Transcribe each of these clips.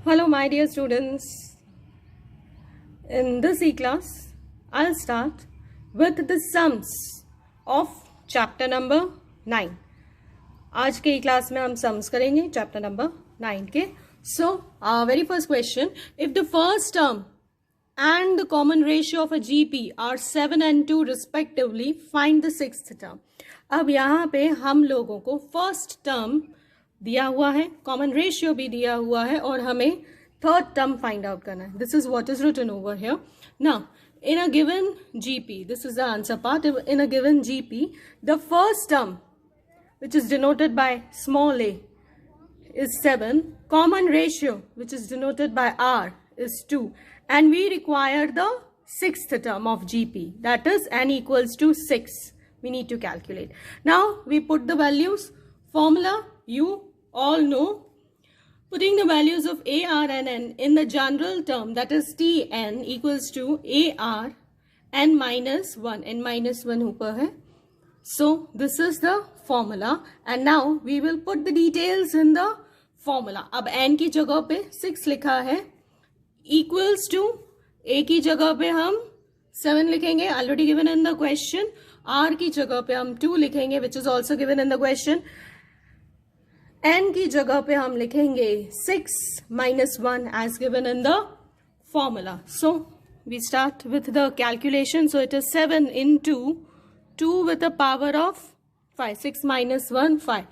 Hello my dear students. In this e-class, I'll start with the sums of chapter number 9. आज के e-class में हम sums करेंगे chapter number 9 के. So, our very first question, if the first term and the common ratio of a GP are 7 and 2 respectively, find the sixth term. अब यहाँ पे हम लोगों को first term दिया हुआ है, कॉमन रेशियो भी दिया हुआ है और हमें थर्ड टर्म फाइंड आउट करना है. This is what is written over here. Now in a given GP, this is the answer part. In a given GP, the first term, which is denoted by small a, is 7. Common ratio, which is denoted by R, is 2. And we require the sixth term of GP, that is n equals to 6. We need to calculate. Now, we put the values. Formula, you all know. Putting the values of A, R and N in the general term, that is Tn equals to AR n minus 1. n minus 1 ऊपर है. So, this is the formula. And now, we will put the details in the formula. अब n की जगह पे 6 लिखा है. Equals to A की जगह पे हम 7 लिखेंगे, already given in the question. R की जगह पे हम 2 लिखेंगे, which is also given in the question. n की जगह पे हम लिखेंगे 6 minus 1 as given in the formula. So, we start with the calculation. So, it is 7 into 2 with a power of 5. 6 minus 1, 5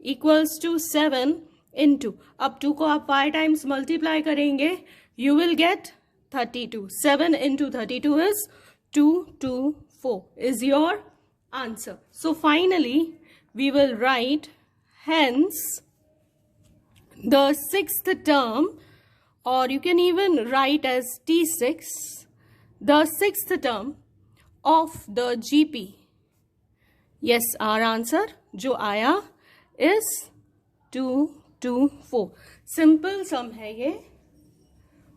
equals to 7 into. अब 2 को आप 5 times multiply करेंगे, you will get 32. 7 into 32 is 224 is your answer. So, finally, we will write hence the sixth term, or you can even write as T6, the sixth term of the GP. Yes, our answer जो आया is 224. Simple sum है ये.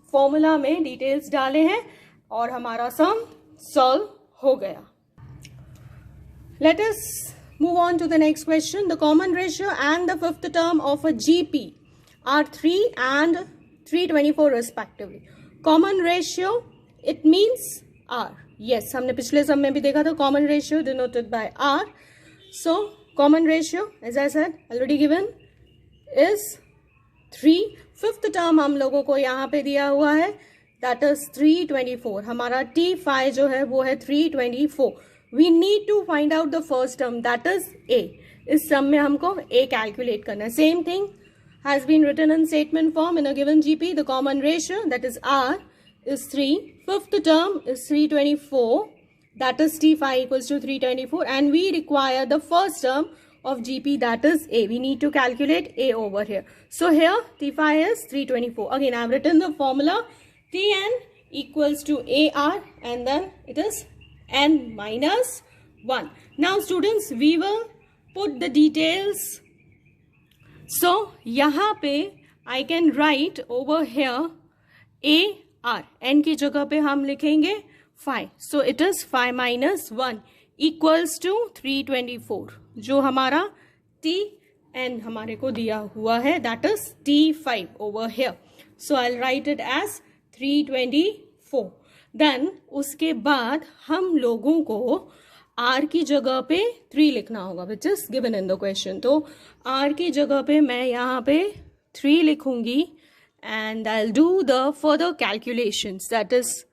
Formula में details डाले हैं और हमारा sum solve हो गया. Let us move on to the next question. The common ratio and the fifth term of a GP are 3 and 324 respectively. Common ratio, it means R. Yes, हमने पिछले सम में भी देखा था. Common ratio denoted by R. So, common ratio, as I said, already given, is 3. Fifth term हम लोगों को यहाँ पे दिया हुआ है, that is 324. हमारा T5 जो है वो है 324. We need to find out the first term, that is A. इस सम में हमको A calculate करना है. Same thing has been written in statement form. In a given GP, the common ratio, that is R, is 3. Fifth term is 324. That is T5 equals to 324. And we require the first term of GP, that is A. We need to calculate A over here. So here, T5 is 324. Again, I have written the formula. Tn equals to AR and then it is n minus 1. Now students, we will put the details. So यहाँ पे I can write over here AR. n की जगह पे हम लिखेंगे 5. So it is 5 minus 1 equals to 324. जो हमारा Tn हमारे को दिया हुआ है, that is T5 over here. So I'll write it as 324. Then उसके बाद हम लोगों को R की जगह पे 3 लिखना होगा, which is given in the question. तो R की जगह पे मैं यहाँ पे 3 लिखूंगी and I'll do the further calculations. That is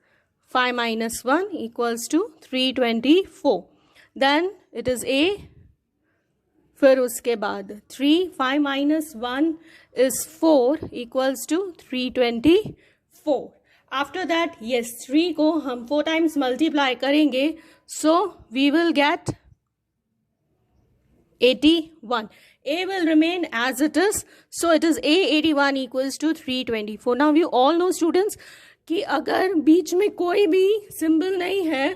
5 minus 1 equals to 324. Then it is A. फिर उसके बाद 3. 5 minus 1 is 4 equals to 324. After that, yes, 3 को हम 4 times multiply करेंगे. So, we will get 81. A will remain as it is. So, it is A 81 equals to 324. Now, you all know students कि अगर बीच में कोई भी symbol नहीं है,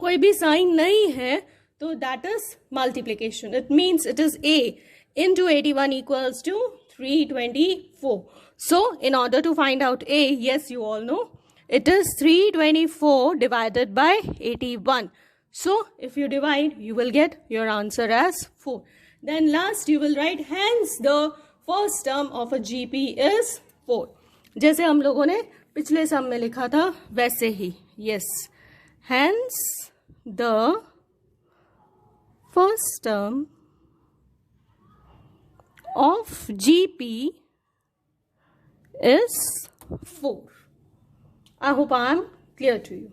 कोई भी sign नहीं है, तो that is multiplication. It means it is A into 81 equals to 324. So, in order to find out A, yes, you all know, it is 324 divided by 81. So, if you divide, you will get your answer as 4. Then last, you will write, hence the first term of a GP is 4. जैसे हम लोगों ने पिछले सम में लिखा था वैसे ही. Yes, hence the first term of GP is 4. I hope I am clear to you.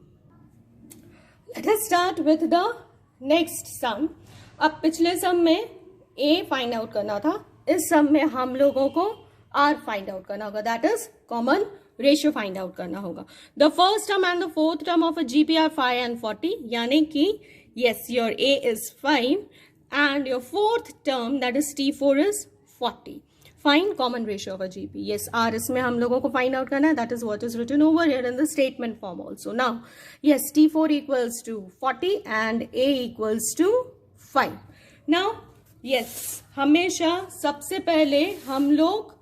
Let us start with the next sum. अब पिछले सम में A फाइंड आउट करना था, इस सम में हम लोगों को R फाइंड आउट करना होगा, that is common ratio find out करना होगा. The first term and the fourth term of a GP are 5 and 40, यानी कि yes, your A is 5 and your fourth term that is T4 is 40. Find common ratio of a GP. Yes, R इसमें हम लोगों को find out करना है. That is what is written over here in the statement form also. Now, yes, T4 equals to 40 and A equals to 5. Now, yes, हमेशा सबसे पहले हम लोग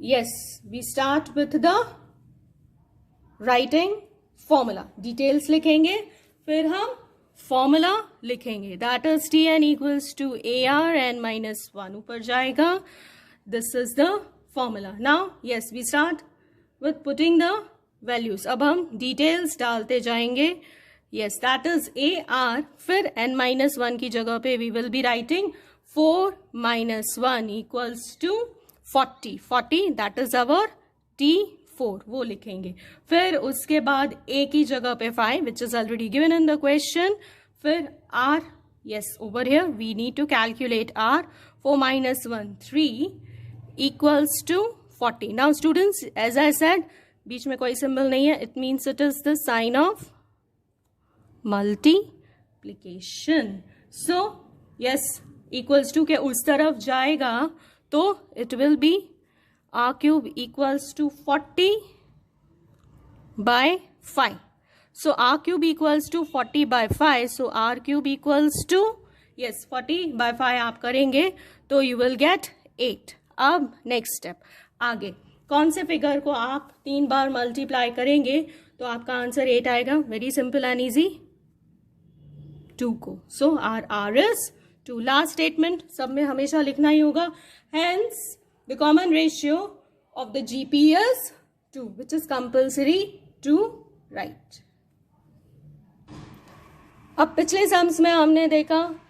yes, we start with the writing formula. Details लिखेंगे, फिर हम formula लिखेंगे. That is Tn equals to AR n minus 1 ऊपर जाएगा. This is the formula. Now, yes, we start with putting the values. अब हम details डालते जाएंगे. Yes, that is AR. फिर n minus 1 की जगह पे we will be writing 4 minus 1 equals to 40. 40, that is our T4. वो लिखेंगे. फिर उसके बाद A की जगह पे 5, which is already given in the question. फिर R, yes, over here we need to calculate R. 4 minus 1, 3 equals to 40. Now students, as I said, बीच में कोई symbol नहीं है. It means it is the sign of multiplication. So yes, equals to के उस तरफ जाएगा तो it will be R cube equals to 40 by 5. So R cube equals to 40 by 5. So R cube equals to, yes, 40 by 5 आप करेंगे तो you will get 8. अब next step, आगे कौन से फिगर को आप 3 बार मल्टीप्लाई करेंगे तो आपका आंसर 8 आएगा. वेरी सिंपल एंड इजी, 2 को. So R is 2. Last statement सब में हमेशा लिखना ही होगा. Hence the common ratio of the GP is 2, which is compulsory to write. अब पिछले सम्स में हमने देखा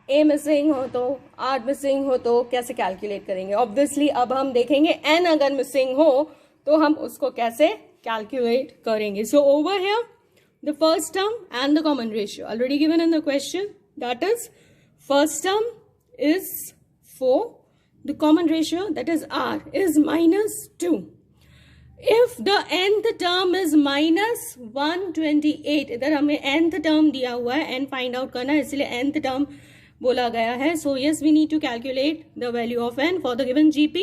A मिसिंग हो तो, R मिसिंग हो तो कैसे कैलकुलेट करेंगे. ऑब्वियसली अब हम देखेंगे N अगर मिसिंग हो तो हम उसको कैसे कैलकुलेट करेंगे. So over here the first term and the common ratio already given in the question, that is first term is 4, the common ratio that is R is -2. If the nth term is -128, इधर हमें nth term दिया हुआ है, n find out करना है इसलिए nth term बोला गया है. So yes, we need to calculate the value of n for the given GP.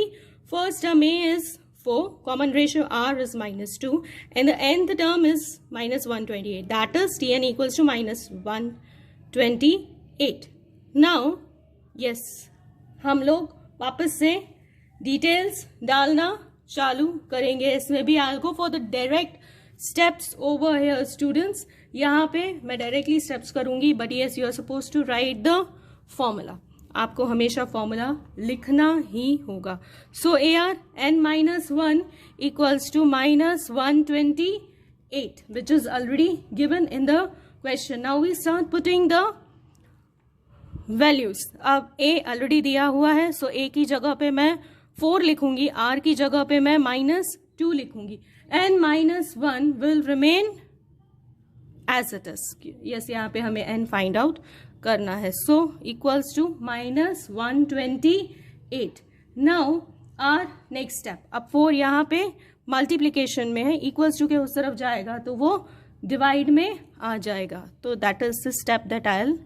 First term A is 4, common ratio R is -2 and the nth term is -128. That is Tn equals to -128. Now, yes, हम लोग वापस से details डालना चालू करेंगे. इसमें भी I'll go for the direct steps over here students. यहाँ पे मैं डायरेक्टली स्टेप्स करूंगी, but yes, you are supposed to write the formula. आपको हमेशा फॉर्मूला लिखना ही होगा. सो AR n minus 1 equals to -128, which is already given in the question. Now we start putting the values. अब A ऑलरेडी दिया हुआ है, सो A की जगह पे मैं 4 लिखूंगी, R की जगह पे मैं -2 लिखूंगी. n minus 1 will remain as it is. yes, यहाँ पे हमें n फाइंड आउट करना है. So equals to -128. Now our next step. अब 4 यहाँ पे मल्टीप्लीकेशन में है, इक्वल्स टू के उस तरफ जाएगा तो वो डिवाइड में आ जाएगा. तो that is the step that I will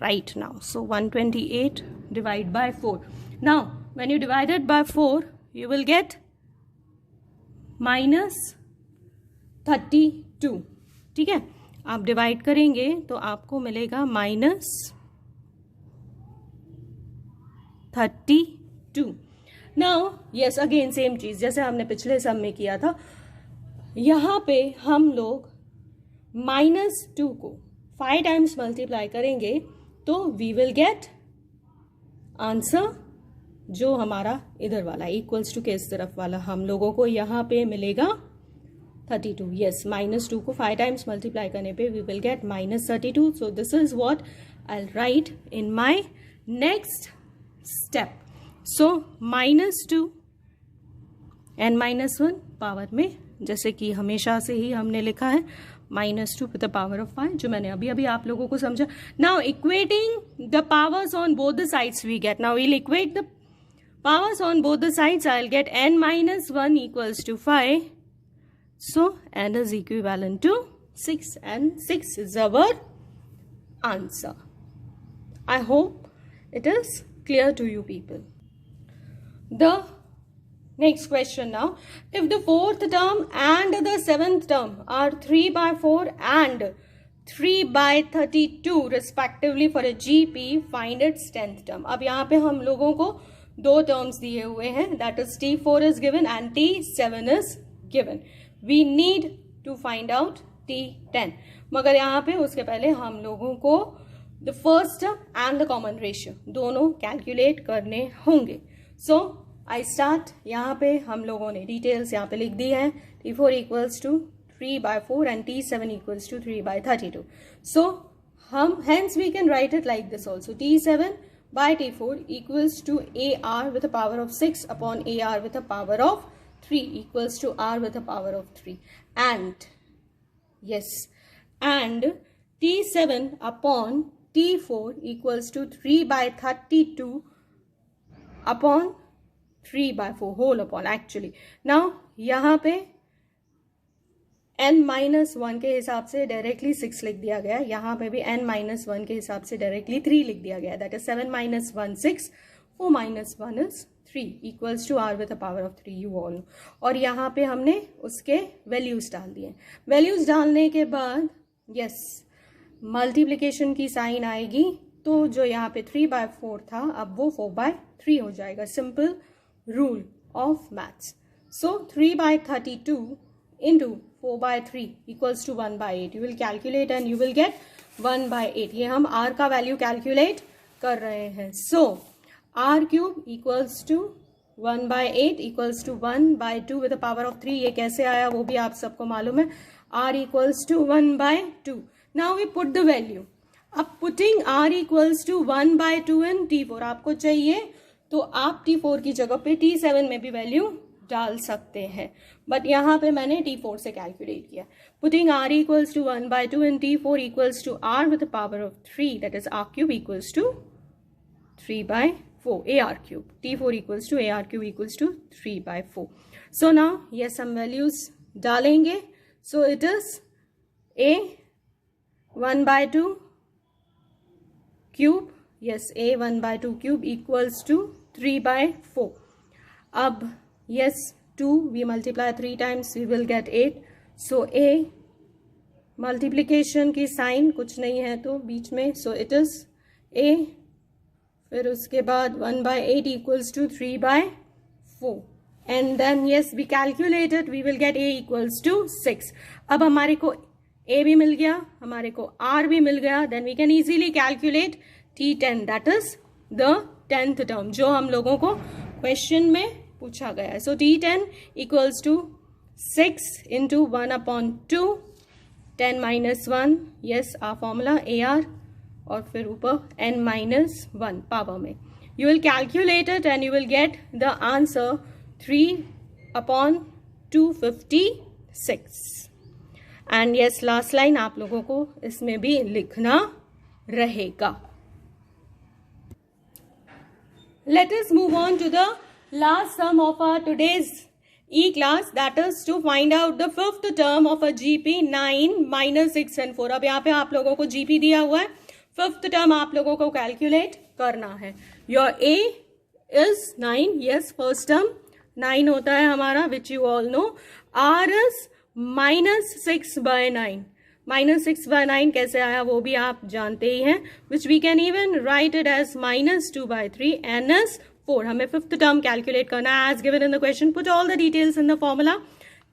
right now. So 128 divide by 4. Now when you divided by 4 you will get -32. ठीक है, आप डिवाइड करेंगे तो आपको मिलेगा -32. नाउ यस, अगेन सेम चीज जैसे हमने पिछले सम में किया था. यहां पे हम लोग -2 को 5 टाइम्स मल्टीप्लाई करेंगे तो वी विल गेट आंसर जो हमारा इधर वाला इक्वल्स टू के इस तरफ वाला हम लोगों को यहाँ पे मिलेगा 32. यस, -2 को 5 टाइम्स मल्टीप्लाई करने पे we will get -32. So this is what I will write in my next step. So -2 n -1 power में, जैसे कि हमेशा से ही हमने लिखा है, -2 with the power of 5, जो मैंने अभी अभी आप लोगों को समझा. Now equating the powers on both the sides we get. Now we'll equate the powers on both the sides. I'll get n -1 equals to 5. So n is equivalent to 6 and 6 is our answer. I hope it is clear to you people. The next question now. If the fourth term and the seventh term are 3/4 and 3/32 respectively for a GP, find its 10th term. अब यहाँ पे हम लोगों को दो terms दिए हुए हैं, that is T4 is given and T7 is given. We need to find out T10. मगर यहाँ पे उसके पहले हम लोगों को the first term and the common ratio दोनों कैलकुलेट करने होंगे. So I start. यहाँ पे हम लोगों ने डिटेल्स यहाँ पे लिख दी है. T4 equals to 3/4 and T7 equals to 3/32. So हम hence we can write it like this also. T7 by T4 equals to AR with a power of 6 upon AR with a power of 3 equals to R with a power of 3. And yes, and T7 upon T4 equals to 3/32 upon 3/4 whole upon actually. Now यहाँ पे n -1 के हिसाब से directly 6 लिख दिया गया. यहाँ पे भी n -1 के हिसाब से डायरेक्टली 3 लिख दिया गया. That is 7 - 1 6, 4 - 1 is 3 equals to r with a power of 3 you all know. और यहाँ पे हमने उसके वैल्यूज डाल दिए. वैल्यूज डालने के बाद यस मल्टीप्लीकेशन की साइन आएगी, तो जो यहाँ पे 3/4 था अब वो 4/3 हो जाएगा. Simple rule of maths. So 3/32 into 4/3 equals to 1/8. You will calculate and you will get 1/8. ये हम r का वैल्यू कैलकुलेट कर रहे हैं. So r cube equals to 1/8 equals to 1/2 with the power of 3. ये कैसे आया वो भी आप सबको मालूम है. r equals to 1/2. Now we put the value. अब putting r equals to 1/2 in T4 आपको चाहिए तो आप T4 की जगह पे T7 में भी वैल्यू डाल सकते हैं, बट यहाँ पे मैंने T4 से कैलकुलेट किया. Putting r equals to 1/2 in T4 equals to r with the power of 3, that is r cube equals to 3/4 AR cube. T4 equals to AR cube equals to 3/4. So now yes हम values डालेंगे. So it is a 1/2 cube. Yes, a 1/2 cube equals to 3/4. अब yes 2 we multiply 3 times we will get 8. So a multiplication की sign कुछ नहीं है तो बीच में, so it is a, फिर उसके बाद 1/8 equals to 3/4 and then yes we calculated we will get a equals to 6. अब हमारे को a भी मिल गया, हमारे को r भी मिल गया, then we can easily calculate T10, that is the 10th term जो हम लोगों को क्वेश्चन में पूछा गया है. So T10 equals to 6 into 1/2, 10 - 1, yes our formula AR, और फिर ऊपर n - 1 पावर में. You will calculate it and you will get the answer 3/256. And yes last line आप लोगों को इसमें भी लिखना रहेगा. Let us move on to the last sum of our today's E-class, that is to find out the fifth term of a GP 9 - 6 and 4. अब यहाँ पे आप लोगों को GP दिया हुआ है, फिफ्थ टर्म आप लोगों को कैलकुलेट करना है. Your A is 9, yes first term 9 होता है हमारा, which you all know. R is -6/9. -6/9 कैसे आया वो भी आप जानते ही हैं, which we can even write it as -2/3. n is 4. हमें फिफ्थ टर्म कैलकुलेट करना है as given in the question. Put all the details in the formula.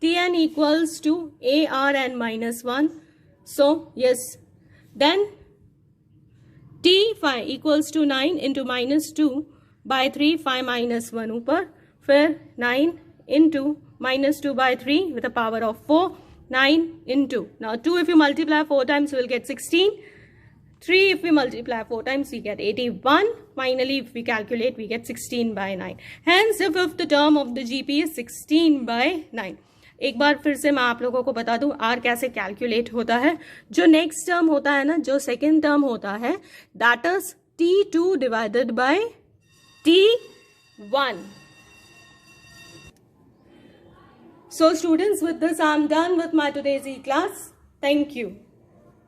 Tn equals to ARn -1. So yes, then T5 equals to 9 into -2 bye 3, 5 minus 1 ऊपर, फिर 9 into minus 2 by 3 with a power of 4, 9 into, now 2 if you multiply 4 times you will get 16, 3 if we multiply 4 times we get 81, finally if we calculate we get 16 by 9, hence the fifth term of the GP is 16 by 9. एक बार फिर से मैं आप लोगों को बता दूं R कैसे कैलकुलेट होता है. जो नेक्स्ट टर्म होता है ना, जो सेकेंड टर्म होता है, that is T2 divided by T1. So students, with this I am done with my today's e-class. Thank you.